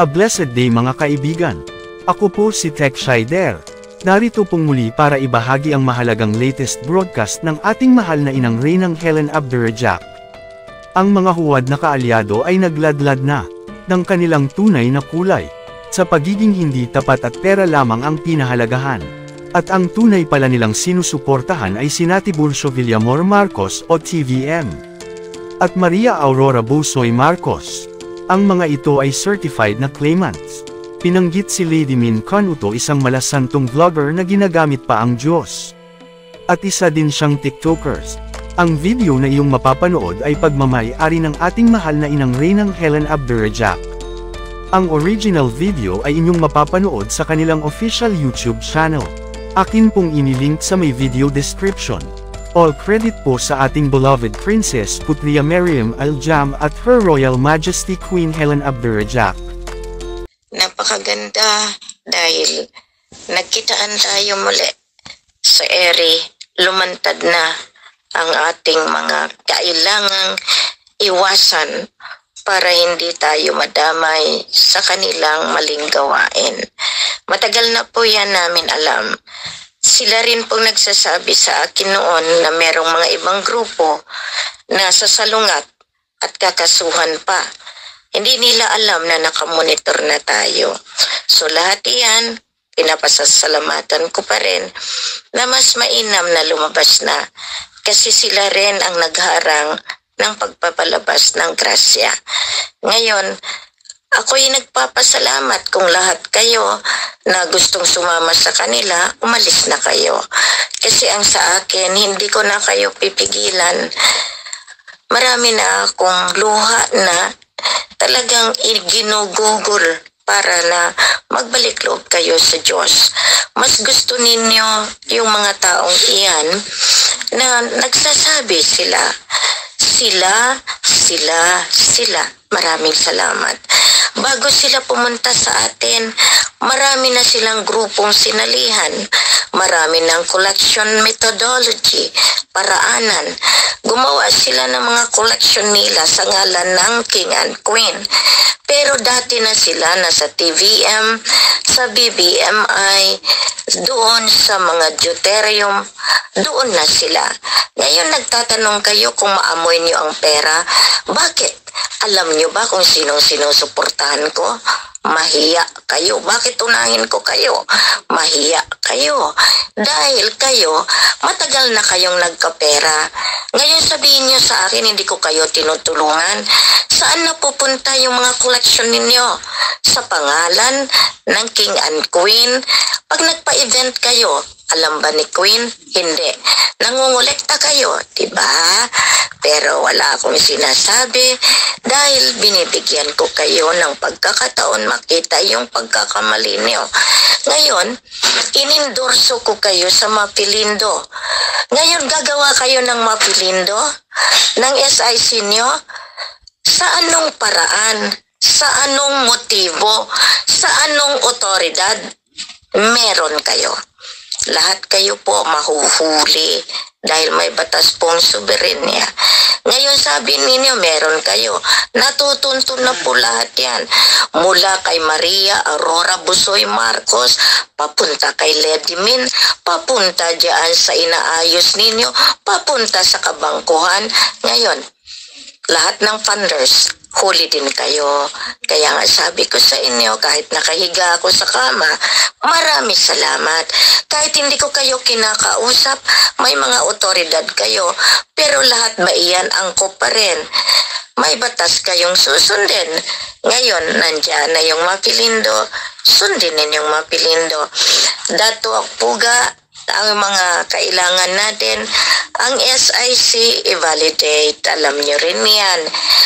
A blessed day mga kaibigan. Ako po si Tech Shider. Narito pong muli para ibahagi ang mahalagang latest broadcast ng ating mahal na inang Reynang Helen Abdurrajak. Ang mga huwad na kaalyado ay nagladlad na ng kanilang tunay na kulay, sa pagiging hindi tapat at pera lamang ang pinahalagahan. At ang tunay pala nilang sinusuportahan ay sina Tiburcio Villamor Marcos o TVM. At Maria Aurora Busoy Marcos. Ang mga ito ay certified na claimants. Pinanggit si Lady Min Canuto isang malasantong vlogger na ginagamit pa ang Diyos. At isa din siyang TikTokers. Ang video na iyong mapapanood ay pagmamay-ari ng ating mahal na inang Reynang Helen Abdurrajak. Ang original video ay inyong mapapanood sa kanilang official YouTube channel. Akin pong inilink sa may video description. All credit po sa ating beloved Princess Putria Mariam Al-Jam at Her Royal Majesty Queen Helen Abdurrajak. Napakaganda dahil nagkitaan tayo muli sa eri. Lumantad na ang ating mga kailangang iwasan para hindi tayo madamay sa kanilang maling gawain. Matagal na po yan namin alam. Sila rin pong nagsasabi sa akin noon na merong mga ibang grupo na sasalungat at kakasuhan pa. Hindi nila alam na nakamonitor na tayo. So lahat iyan, pinapasasalamatan ko pa rin na mas mainam na lumabas na kasi sila rin ang nagharang ng pagpapalabas ng grasya. Ngayon, ako'y nagpapasalamat kung lahat kayo na gustong sumama sa kanila, umalis na kayo. Kasi ang sa akin, hindi ko na kayo pipigilan. Marami na akong luha na talagang ginugugol para na magbalik loob kayo sa Diyos. Mas gusto ninyo yung mga taong iyan na nagsasabi sila. Maraming salamat. Bago sila pumunta sa atin, marami na silang grupong sinalihan. Marami ng collection methodology, paraanan. Gumawa sila ng mga collection nila sa ngalan ng King and Queen. Pero dati na sila nasa TVM, sa BBMI, doon sa mga deuterium, doon na sila. Ngayon nagtatanong kayo kung maamoy niyo ang pera. Bakit? Alam niyo ba kung sinong sinusuportahan ko? Mahiya kayo. Bakit unahin ko kayo? Mahiya kayo. Dahil kayo, matagal na kayong nagkapera. Ngayon sabihin niyo sa akin, hindi ko kayo tinutulungan. Saan na pupunta yung mga collection ninyo? Sa pangalan ng King and Queen? Pag nagpa-event kayo, alam ba ni Queen? Hindi. Nangungulekta kayo, diba? Pero wala akong sinasabi dahil binibigyan ko kayo ng pagkakataon makita yung pagkakamali niyo. Ngayon, inendorso ko kayo sa Mapilindo. Ngayon, gagawa kayo ng Mapilindo? Ng SIC niyo? Sa anong paraan? Sa anong motibo? Sa anong otoridad? Meron kayo. Lahat kayo po mahuhuli dahil may batas pong soberenya. Ngayon sabi ninyo meron kayo. Natutunto na po lahat yan. Mula kay Maria Aurora Busoy Marcos, papunta kay Lady Min, papunta dyan sa inaayos ninyo, papunta sa kabangkuhan. Ngayon, lahat ng funders, huli din kayo. Kaya nga sabi ko sa inyo, kahit nakahiga ako sa kama, marami salamat. Kahit hindi ko kayo kinakausap, may mga otoridad kayo, pero lahat ba iyan angkop pa rin? May batas kayong susundin. Ngayon, nandyan na yung Mapilindo, sundin ninyong Mapilindo. Dato Puga, ang mga kailangan natin, ang SIC i-validate. Alam nyo rin yan.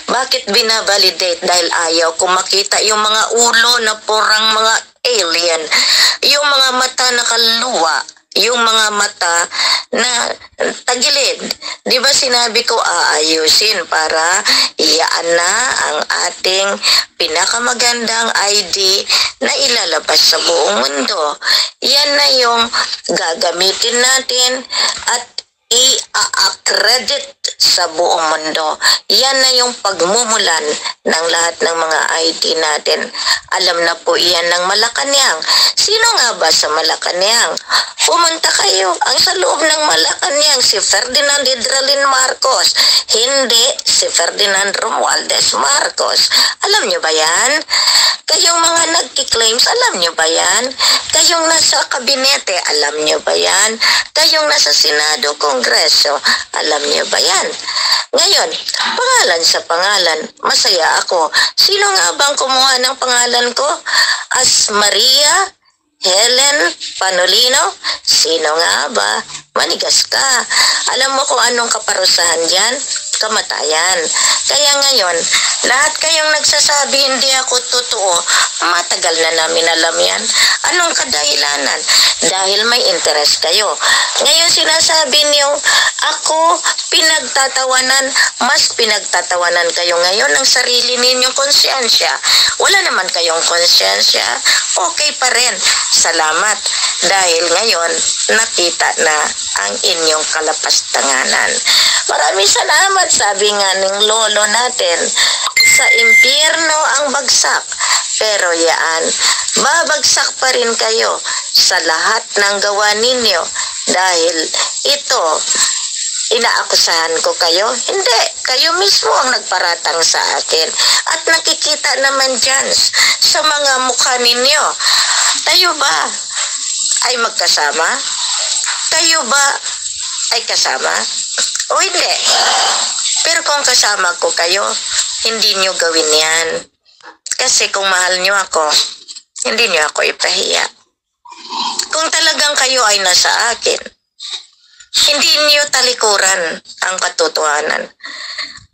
Bakit binavalidate? Dahil ayaw ko makita yung mga ulo na purang mga alien. Yung mga mata na kaluwa. Yung mga mata na tagilid. Di ba sinabi ko aayusin para iyaan na ang ating pinakamagandang ID na ilalabas sa buong mundo. Yan na yung gagamitin natin at i-accredit sa buong mundo. Yan na yung pagmumulan ng lahat ng mga ID natin. Alam na po iyan ng Malacanang. Sino nga ba sa Malacanang? Pumunta kayo. Ang sa loob ng Malacanang, si Ferdinand Hidralin Marcos. Hindi si Ferdinand Romualdez Marcos. Alam nyo ba yan? Kayong mga nagki-claims, alam nyo ba yan? Kayong nasa kabinete, alam nyo ba yan? Kayong nasa Senado, Kongreso, alam nyo ba yan? Ngayon, pangalan sa pangalan, masaya ako. Sino nga bang kumuha ng pangalan ko? As Maria Helen Panolino? Sino nga ba? Manigas ka. Alam mo kung anong kaparusahan dyan? Kamatayan. Kaya ngayon, lahat kayong nagsasabi hindi ako totoo, matagal na namin alam yan. Anong kadahilanan? Dahil may interest kayo. Ngayon sinasabi niyo, ako pinagtatawanan, mas pinagtatawanan kayo ngayon ng sarili ninyong konsyensya. Wala naman kayong konsyensya, okay pa rin. Salamat. Dahil ngayon, nakita na ang inyong kalapastanganan. Maraming salamat, sabi nga ng lolo natin, sa impyerno ang bagsak, pero yaan, babagsak pa rin kayo sa lahat ng gawa ninyo dahil ito, inaakusahan ko kayo? Hindi, kayo mismo ang nagparatang sa akin at nakikita naman dyan sa mga mukha ninyo. Tayo ba ay magkasama? Kayo ba ay kasama? O hindi? Pero kung kasama ko kayo, hindi nyo gawin yan. Kasi kung mahal nyo ako, hindi nyo ako ipahiya. Kung talagang kayo ay nasa akin, hindi nyo talikuran ang katotohanan.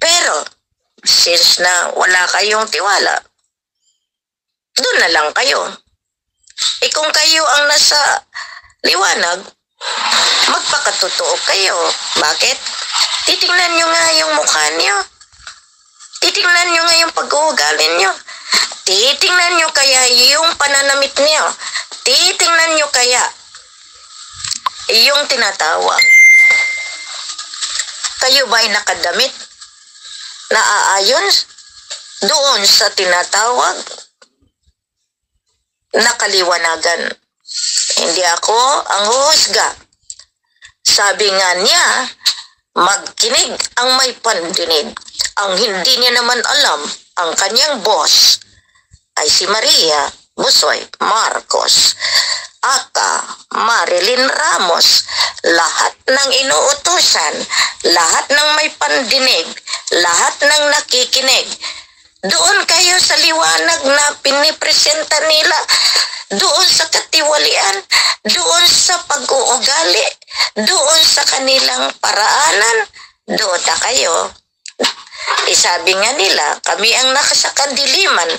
Pero, since na wala kayong tiwala, doon na lang kayo. Kung kayo ang nasa liwanag, magpakatotoo kayo. Bakit? Titingnan nyo nga yung mukha nyo. Titingnan nyo nga yung pag-uugali nyo. Titingnan nyo kaya yung pananamit nyo. Titingnan nyo kaya yung tinatawag. Kayo ba ay nakadamit na aayon doon sa tinatawag na kaliwanagan? Hindi ako ang huhusga. Sabi nga niya, magkinig ang may pandinig. Ang hindi niya naman alam, ang kanyang boss ay si Maria Busoy Marcos, aka Marilyn Ramos. Lahat ng inuutusan, lahat ng may pandinig, lahat ng nakikinig, doon kayo sa liwanag na pinipresenta nila, doon sa katiwalian, doon sa pag-uugali, doon sa kanilang paraanan, doon na kayo. Sabi nga nila, kami ang nakasakadiliman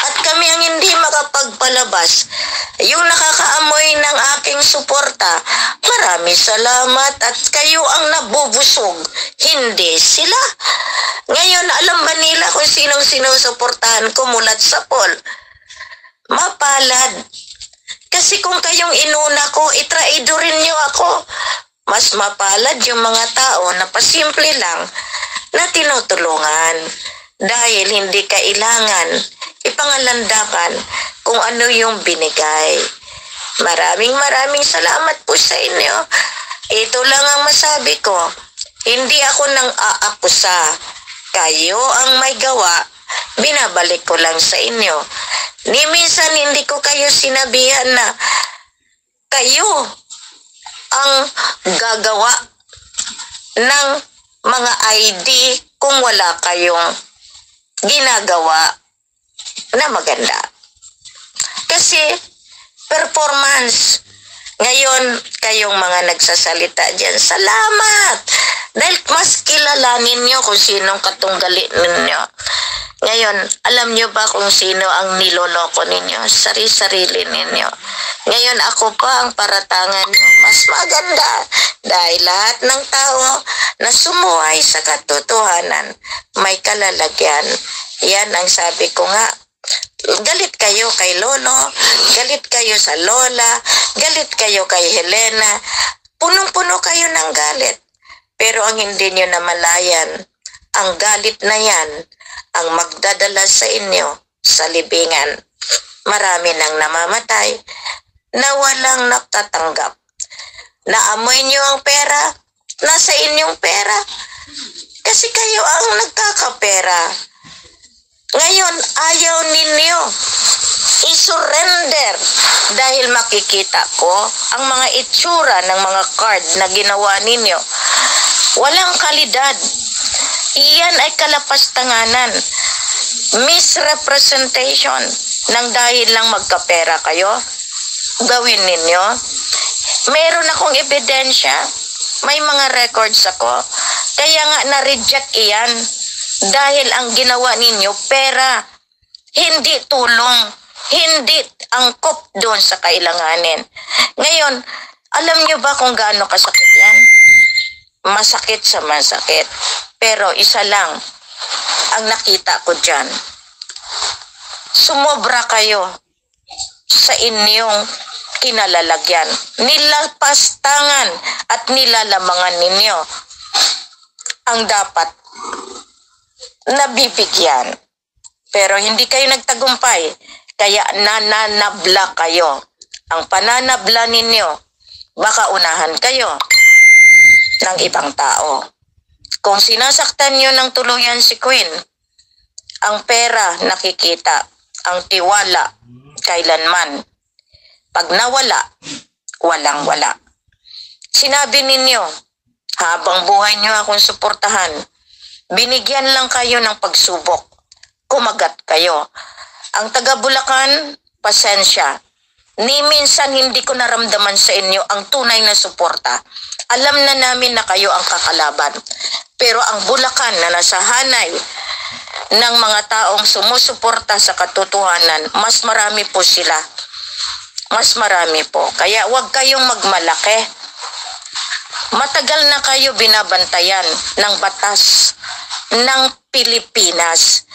at kami ang hindi makapagpalabas. Yung nakakaamoy ng aking suporta, maraming salamat at kayo ang nabubusog, hindi sila. Ngayon, alam ba nila kung sinong sinusuportahan ko mulat sa poll? Mapalad. Kasi kung kayong inuna ko, itraidorin niyo ako. Mas mapalad yung mga tao na pasimple lang na tinutulungan dahil hindi kailangan ipangalandakan kung ano yung binigay. Maraming salamat po sa inyo. Ito lang ang masabi ko. Hindi ako nang aakusa. Kayo ang may gawa. Binabalik ko lang sa inyo. Ni minsan hindi ko kayo sinabihan na kayo ang gagawa ng mga ID kung wala kayong ginagawa na maganda. Kasi performance. Ngayon, kayong mga nagsasalita dyan, salamat! Dahil mas kilalanin nyo kung sinong katunggali ninyo. Ngayon, alam nyo ba kung sino ang niloloko ninyo? Sarili ninyo. Ngayon, ako pa ang paratangan nyo. Mas maganda. Dahil lahat ng tao na sumuway sa katotohanan, may kalalagyan. Yan ang sabi ko nga. Galit kayo kay Lolo, galit kayo sa Lola, galit kayo kay Helena. Punong-puno kayo ng galit. Pero ang hindi nyo namalayan, ang galit na yan, ang magdadala sa inyo sa libingan. Marami nang namamatay na walang natatanggap. Naamoy nyo ang pera, nasa inyong pera. Kasi kayo ang nagkakapera. Ngayon, ayaw ninyo i-surrender dahil makikita ko ang mga itsura ng mga card na ginawa ninyo. Walang kalidad. Iyan ay kalapastanganan. Misrepresentation ng dahil lang magkapera kayo. Gawin ninyo. Meron akong ebidensya. May mga records ako. Kaya nga na-reject iyan. Dahil ang ginawa ninyo, pera. Hindi tulong. Hindi angkop doon sa kailanganin. Ngayon, alam nyo ba kung gaano kasakit yan? Masakit sa masakit. Pero isa lang ang nakita ko dyan. Sumobra kayo sa inyong kinalalagyan. Nilapastangan at nilalamangan ninyo ang dapat nabibigyan. Pero hindi kayo nagtagumpay. Kaya nananabla kayo. Ang pananabla ninyo, baka unahan kayo ng ibang tao. Kung sinasaktan nyo ng tuluyan si Queen, ang pera nakikita, ang tiwala kailanman. Pag nawala, walang-wala. Sinabi ninyo, habang buhay nyo akong suportahan, binigyan lang kayo ng pagsubok. Kumagat kayo. Ang taga Bulacan, pasensya. Ni minsan hindi ko naramdaman sa inyo ang tunay na suporta. Alam na namin na kayo ang kakalaban. Pero ang Bulacan na nasa hanay ng mga taong sumusuporta sa katotohanan, mas marami po sila. Mas marami po. Kaya huwag kayong magmalaki. Matagal na kayo binabantayan ng batas ng Pilipinas.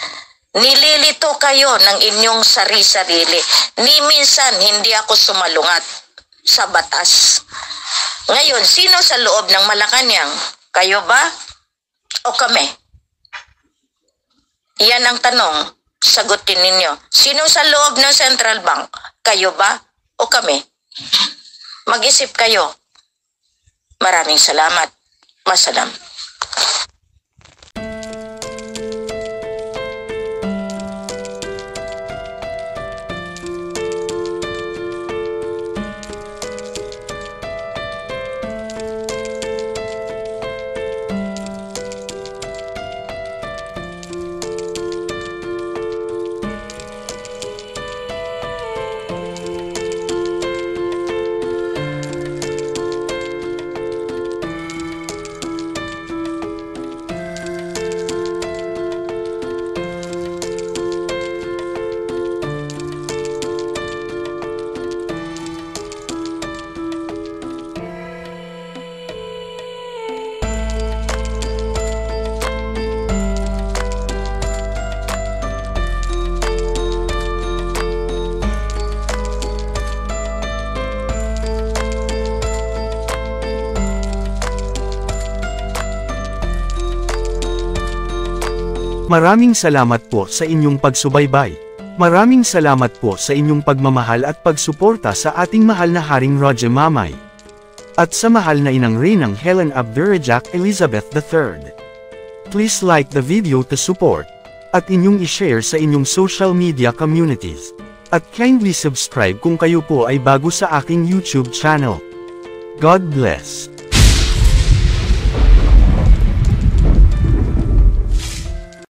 Nililito kayo ng inyong sari-sarili. Ni minsan hindi ako sumalungat sa batas. Ngayon, sino sa loob ng Malacanang? Kayo ba o kami? Iyan ang tanong. Sagutin ninyo. Sino sa loob ng Central Bank? Kayo ba o kami? Mag-isip kayo. Maraming salamat. Masalam. Maraming salamat po sa inyong pagsubaybay. Maraming salamat po sa inyong pagmamahal at pagsuporta sa ating mahal na Haring Roger Mamay. At sa mahal na inang Reynang Helen Abdurrahjak Elizabeth III. Please like the video to support. At inyong i-share sa inyong social media communities. At kindly subscribe kung kayo po ay bago sa aking YouTube channel. God bless.